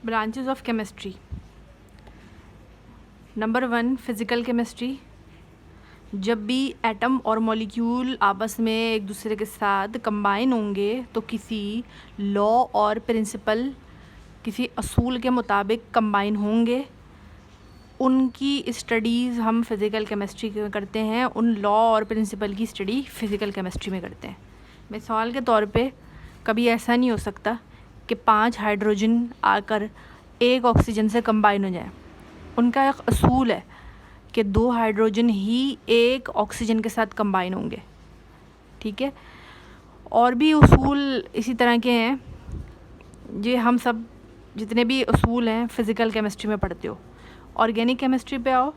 Branches of chemistry. Number 1, physical chemistry. जब भी atom और मॉलिक्यूल आपस में एक दूसरे के साथ कंबाइन होंगे तो किसी लॉ और प्रिंसिपल, किसी असूल के मुताबिक कंबाइन होंगे। उनकी स्टडीज़ हम फिज़िकल केमिस्ट्री में करते हैं, उन लॉ और प्रिंसिपल की स्टडी फिज़िकल केमिस्ट्री में करते हैं। मिसाल के तौर पे कभी ऐसा नहीं हो सकता कि 5 हाइड्रोजन आकर एक ऑक्सीजन से कंबाइन हो जाए। उनका एक असूल है कि 2 हाइड्रोजन ही एक ऑक्सीजन के साथ कंबाइन होंगे, ठीक है। और भी उसूल इसी तरह के हैं, ये हम सब जितने भी उसूल हैं फ़िज़िकल केमिस्ट्री में पढ़ते हो। ऑर्गेनिक केमिस्ट्री पे आओ।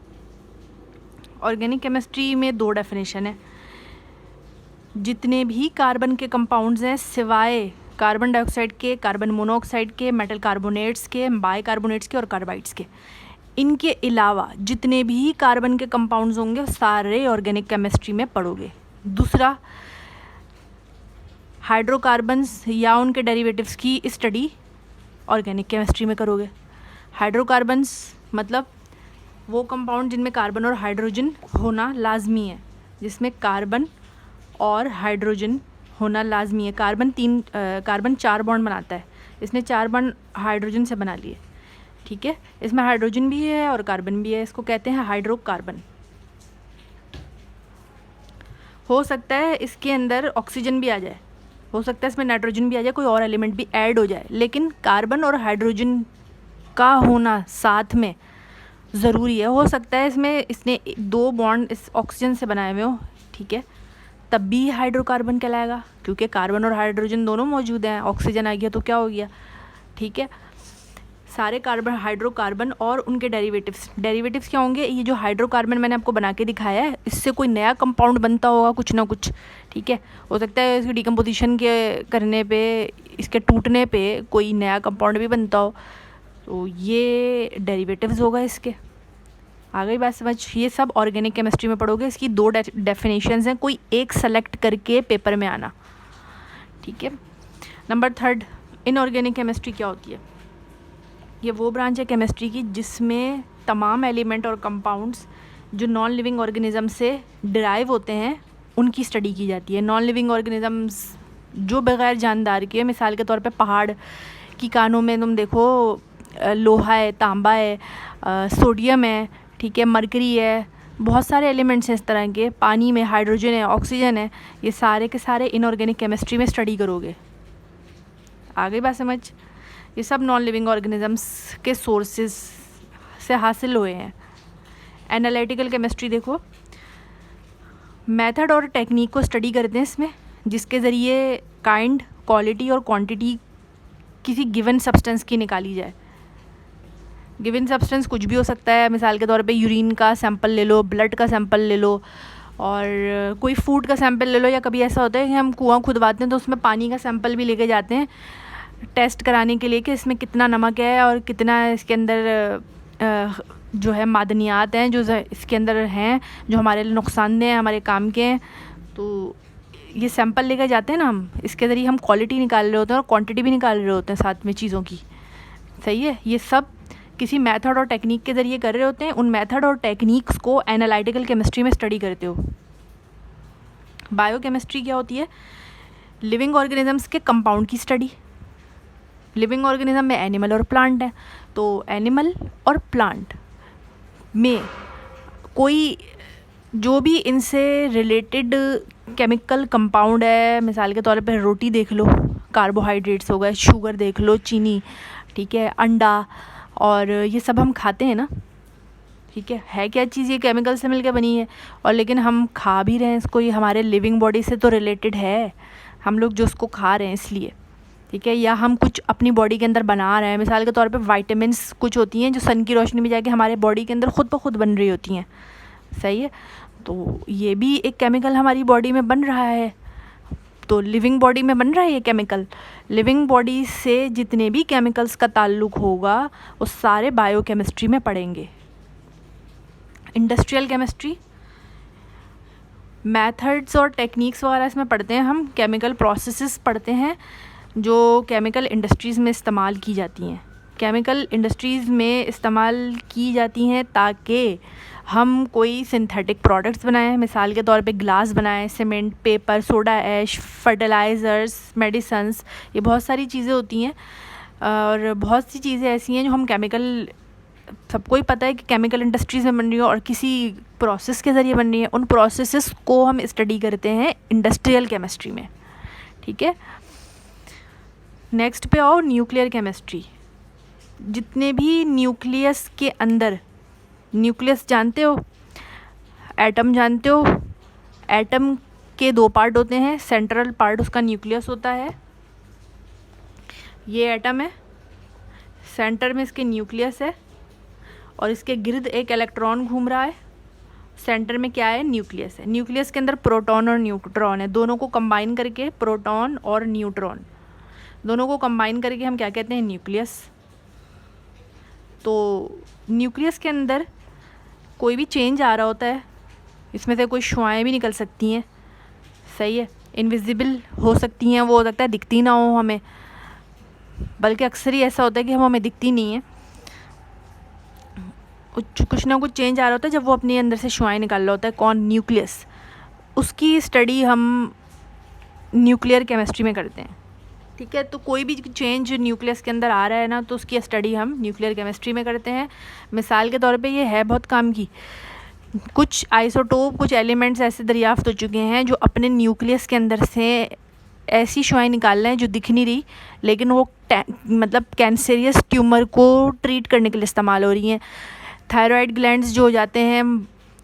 ऑर्गेनिक केमिस्ट्री में 2 डेफिनेशन है। जितने भी कार्बन के कंपाउंड्स हैं सिवाय कार्बन डाइऑक्साइड के, कार्बन मोनोऑक्साइड के, मेटल कार्बोनेट्स के, बाइकार्बोनेट्स के और कार्बाइड्स के, इनके अलावा जितने भी कार्बन के कंपाउंड्स होंगे सारे ऑर्गेनिक केमिस्ट्री में पढ़ोगे। दूसरा, हाइड्रोकार्बन्स या उनके डेरिवेटिव्स की स्टडी ऑर्गेनिक केमिस्ट्री में करोगे। हाइड्रोकार्बन्स मतलब वो कंपाउंड जिनमें कार्बन और हाइड्रोजन होना लाजमी है, जिसमें कार्बन और हाइड्रोजन होना लाजमी है। कार्बन 4 बॉन्ड बनाता है, इसने 4 बॉन्ड हाइड्रोजन से बना लिए, ठीक है। इसमें हाइड्रोजन भी है और कार्बन भी है, इसको कहते हैं हाइड्रोकार्बन। हो सकता है इसके अंदर ऑक्सीजन भी आ जाए, हो सकता है इसमें नाइट्रोजन भी आ जाए, कोई और एलिमेंट भी ऐड हो जाए, लेकिन कार्बन और हाइड्रोजन का होना साथ में ज़रूरी है। हो सकता है इसने 2 बॉन्ड इस ऑक्सीजन से बनाए हुए हो, ठीक है, तब भी हाइड्रोकार्बन कहलाएगा, क्योंकि कार्बन और हाइड्रोजन दोनों मौजूद हैं। ऑक्सीजन आ गया तो क्या हो गया, ठीक है। सारे कार्बन हाइड्रोकार्बन और उनके डेरिवेटिव्स क्या होंगे। ये जो हाइड्रोकार्बन मैंने आपको बना के दिखाया है, इससे कोई नया कंपाउंड बनता होगा कुछ ना कुछ, ठीक है। हो सकता है इसकी डिकम्पोजिशन के करने पे, इसके टूटने पे कोई नया कंपाउंड भी बनता हो, तो ये डेरिवेटिव्स होगा इसके। आ गई बात समझ। ये सब ऑर्गेनिक केमिस्ट्री में पढ़ोगे। इसकी 2 डेफिनेशंस हैं, कोई एक सेलेक्ट करके पेपर में आना, ठीक है। नंबर 3, इनऑर्गेनिक केमिस्ट्री क्या होती है। ये वो ब्रांच है केमिस्ट्री की जिसमें तमाम एलिमेंट और कंपाउंड्स जो नॉन लिविंग ऑर्गेनिज्म से डिराइव होते हैं उनकी स्टडी की जाती है। नॉन लिविंग ऑर्गेनिजम्स जो बग़ैर जानदार के, मिसाल के तौर पे पहाड़ की कानों में तुम देखो लोहा है, तांबा है, सोडियम है, ठीक है, मरकरी है, बहुत सारे एलिमेंट्स हैं इस तरह के। पानी में हाइड्रोजन है, ऑक्सीजन है, ये सारे के सारे इनऑर्गेनिक केमिस्ट्री में स्टडी करोगे। आ गई बात समझ। ये सब नॉन लिविंग ऑर्गेनिजम्स के सोर्सेज से हासिल हुए हैं। एनालिटिकल केमिस्ट्री देखो, मेथड और टेक्निक को स्टडी करते हैं इसमें, जिसके ज़रिए काइंड, क्वालिटी और क्वांटिटी किसी गिवन सब्सटेंस की निकाली जाए। गिवन सब्सटेंस कुछ भी हो सकता है, मिसाल के तौर पे यूरिन का सैंपल ले लो, ब्लड का सैंपल ले लो, और कोई फूड का सैंपल ले लो, या कभी ऐसा होता है कि हम कुआं खुदवाते हैं तो उसमें पानी का सैंपल भी लेके जाते हैं टेस्ट कराने के लिए कि इसमें कितना नमक है और कितना इसके अंदर जो है मादनियात हैं जो इसके अंदर हैं जो हमारे लिए नुकसानदेह हैं, हमारे काम के हैं। तो ये सैंपल लेकर जाते हैं ना हम, इसके ज़रिए हम क्वालिटी निकाल रहे होते हैं और क्वांटिटी भी निकाल रहे होते हैं साथ में चीज़ों की, सही है। ये सब किसी मेथड और टेक्निक के ज़रिए कर रहे होते हैं। उन मेथड और टेक्निक्स को एनालिटिकल केमिस्ट्री में स्टडी करते हो। बायोकेमिस्ट्री क्या होती है, लिविंग ऑर्गेनिजम्स के कंपाउंड की स्टडी। लिविंग ऑर्गेनिज्म में एनिमल और प्लांट है, तो एनिमल और प्लांट में कोई जो भी इनसे रिलेटेड केमिकल कंपाउंड है, मिसाल के तौर पे रोटी देख लो, कार्बोहाइड्रेट्स हो गए, शुगर देख लो, चीनी, ठीक है, अंडा, और ये सब हम खाते हैं ना, ठीक है क्या चीज़, ये केमिकल से मिलकर बनी है, और लेकिन हम खा भी रहे हैं इसको, ये हमारे लिविंग बॉडी से तो रिलेटेड है, हम लोग जो उसको खा रहे हैं इसलिए, ठीक है। या हम कुछ अपनी बॉडी के अंदर बना रहे हैं, मिसाल के तौर पे विटामिन्स कुछ होती हैं जो सन की रोशनी में जाके हमारे बॉडी के अंदर खुद ब खुद बन रही होती हैं, सही है। तो ये भी एक केमिकल हमारी बॉडी में बन रहा है, तो लिविंग बॉडी में बन रहा है ये केमिकल। लिविंग बॉडी से जितने भी केमिकल्स का ताल्लुक़ होगा वो सारे बायोकेमिस्ट्री में पढ़ेंगे। इंडस्ट्रियल केमिस्ट्री, मेथड्स और टेक्निक्स वगैरह इसमें पढ़ते हैं हम। केमिकल प्रोसेसेस पढ़ते हैं जो केमिकल इंडस्ट्रीज़ में इस्तेमाल की जाती हैं, केमिकल इंडस्ट्रीज़ में इस्तेमाल की जाती हैं ताकि हम कोई सिंथेटिक प्रोडक्ट्स बनाएं। मिसाल के तौर पे ग्लास बनाएं, cement, paper, soda ash, fertilizers, medicines, ये बहुत सारी चीज़ें होती हैं और बहुत सी चीज़ें ऐसी हैं जो हम केमिकल, सबको ही पता है कि केमिकल इंडस्ट्रीज़ में बन रही है और किसी प्रोसेस के ज़रिए बन रही है। उन प्रोसेसेस को हम स्टडी करते हैं इंडस्ट्रियल केमिस्ट्री में, ठीक है। नेक्स्ट पे आओ, न्यूक्लियर केमिस्ट्री। जितने भी न्यूक्लियस के अंदर, न्यूक्लियस जानते हो, एटम जानते हो, एटम के दो पार्ट होते हैं, सेंट्रल पार्ट उसका न्यूक्लियस होता है, ये एटम है, सेंटर में इसके न्यूक्लियस है और इसके गिर्द एक इलेक्ट्रॉन घूम रहा है, सेंटर में क्या है, न्यूक्लियस है। न्यूक्लियस के अंदर प्रोटॉन और न्यूट्रॉन है, दोनों को कंबाइन करके, प्रोटॉन और न्यूट्रॉन दोनों को कंबाइन करके हम क्या कहते हैं, न्यूक्लियस। तो न्यूक्लियस के अंदर कोई भी चेंज आ रहा होता है, इसमें से कोई शुआएं भी निकल सकती हैं, सही है, इनविजिबल हो सकती हैं, वो हो सकता है दिखती ना हो हमें, बल्कि अक्सर ही ऐसा होता है कि हम हमें दिखती नहीं है, कुछ ना कुछ चेंज आ रहा होता है जब वो अपने अंदर से शुआएं निकाल रहा होता है। कौन, न्यूक्लियस। उसकी स्टडी हम न्यूक्लियर केमिस्ट्री में करते हैं, ठीक है। तो कोई भी चेंज न्यूक्लियस के अंदर आ रहा है ना, तो उसकी स्टडी हम न्यूक्लियर केमिस्ट्री में करते हैं। मिसाल के तौर पे ये है बहुत काम की, कुछ आइसोटोप, कुछ एलिमेंट्स ऐसे दरियाफ्त हो चुके हैं जो अपने न्यूक्लियस के अंदर से ऐसी शुआएं निकाल रहे हैं जो दिख नहीं रही, लेकिन वो मतलब कैंसरियस ट्यूमर को ट्रीट करने के लिए इस्तेमाल हो रही हैं। थायराइड ग्लैंड्स जो हो जाते हैं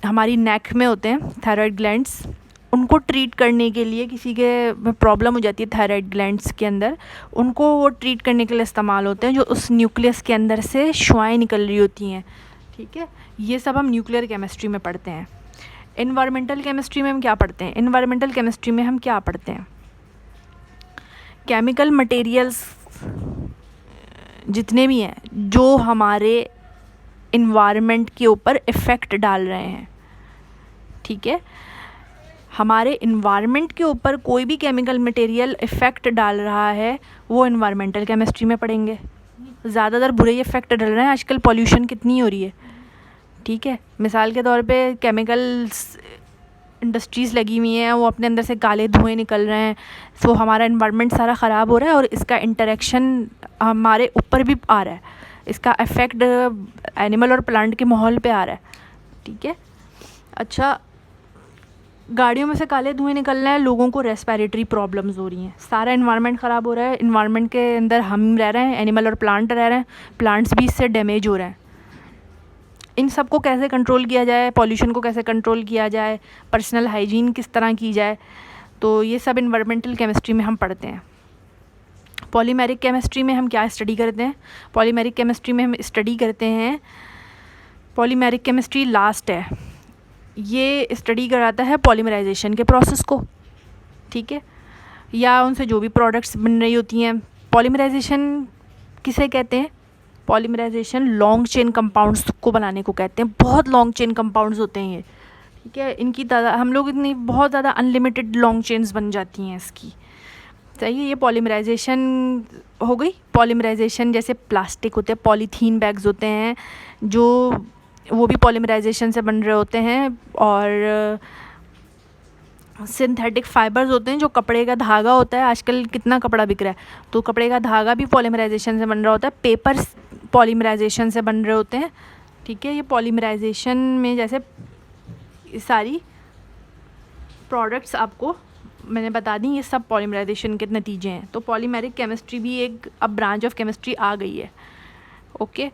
हमारी नेक में होते हैं, थायराइड ग्लैंड्स, उनको ट्रीट करने के लिए, किसी के प्रॉब्लम हो जाती है थायराइड ग्लैंड्स के अंदर, उनको वो ट्रीट करने के लिए इस्तेमाल होते हैं जो उस न्यूक्लियस के अंदर से शुआएं निकल रही होती हैं, ठीक है। ये सब हम न्यूक्लियर केमिस्ट्री में पढ़ते हैं। एनवायरमेंटल केमिस्ट्री में हम क्या पढ़ते हैं, एनवायरमेंटल केमिस्ट्री में हम क्या पढ़ते हैं, केमिकल मटेरियल्स जितने भी हैं जो हमारे इन्वायरमेंट के ऊपर इफ़ेक्ट डाल रहे हैं, ठीक है। हमारे इन्वायरमेंट के ऊपर कोई भी केमिकल मटेरियल इफ़ेक्ट डाल रहा है, वो इन्वायरमेंटल केमिस्ट्री में पढ़ेंगे। ज़्यादातर बुरे इफ़ेक्ट डाल रहे हैं, आजकल पॉल्यूशन कितनी हो रही है, ठीक है। मिसाल के तौर पे केमिकल्स इंडस्ट्रीज़ लगी हुई हैं, वो अपने अंदर से काले धुएँ निकल रहे हैं, तो हमारा इन्वायरमेंट सारा ख़राब हो रहा है और इसका इंटरेक्शन हमारे ऊपर भी आ रहा है, इसका इफ़ेक्ट एनिमल और प्लांट के माहौल पे आ रहा है, ठीक है। अच्छा, गाड़ियों में से काले धुएँ निकल रहे हैं, लोगों को रेस्पिरेटरी प्रॉब्लम्स हो रही हैं, सारा इन्वायरमेंट ख़राब हो रहा है, इन्वायरमेंट के अंदर हम रह रहे हैं, एनिमल और प्लांट रह रहे हैं, प्लांट्स भी इससे डैमेज हो रहे हैं। इन सब को कैसे कंट्रोल किया जाए, पॉल्यूशन को कैसे कंट्रोल किया जाए, पर्सनल हाइजीन किस तरह की जाए, तो ये सब इन्वायरमेंटल केमिस्ट्री में हम पढ़ते हैं। पॉलीमेरिक केमिस्ट्री में हम क्या स्टडी करते हैं, पॉलीमेरिक केमिस्ट्री में हम स्टडी करते हैं, पॉलीमेरिक केमिस्ट्री लास्ट है, ये स्टडी कराता है पॉलीमराइजेशन के प्रोसेस को, ठीक है, या उनसे जो भी प्रोडक्ट्स बन रही होती हैं। पॉलीमराइजेशन किसे कहते हैं, पॉलीमराइजेशन लॉन्ग चेन कंपाउंड्स को बनाने को कहते हैं। बहुत लॉन्ग चेन कंपाउंड्स होते हैं ये, ठीक है, इनकी तादाद हम लोग इतनी बहुत ज़्यादा अनलिमिटेड लॉन्ग चेन्स बन जाती हैं इसकी, सही है। ये पॉलीमराइजेशन हो गई। पॉलीमराइजेशन जैसे प्लास्टिक होते हैं, पॉलीथीन बैग्स होते हैं, जो वो भी पॉलीमराइजेशन से बन रहे होते हैं, और सिंथेटिक फाइबर्स होते हैं, जो कपड़े का धागा होता है, आजकल कितना कपड़ा बिक रहा है, तो कपड़े का धागा भी पॉलीमराइजेशन से बन रहा होता है, पेपर्स पॉलीमराइजेशन से बन रहे होते हैं, ठीक है। ये पॉलीमराइजेशन में जैसे सारी प्रोडक्ट्स आपको मैंने बता दी, ये सब पॉलीमराइजेशन के नतीजे हैं। तो पॉलीमेरिक केमिस्ट्री भी एक अब ब्रांच ऑफ केमिस्ट्री आ गई है, ओके।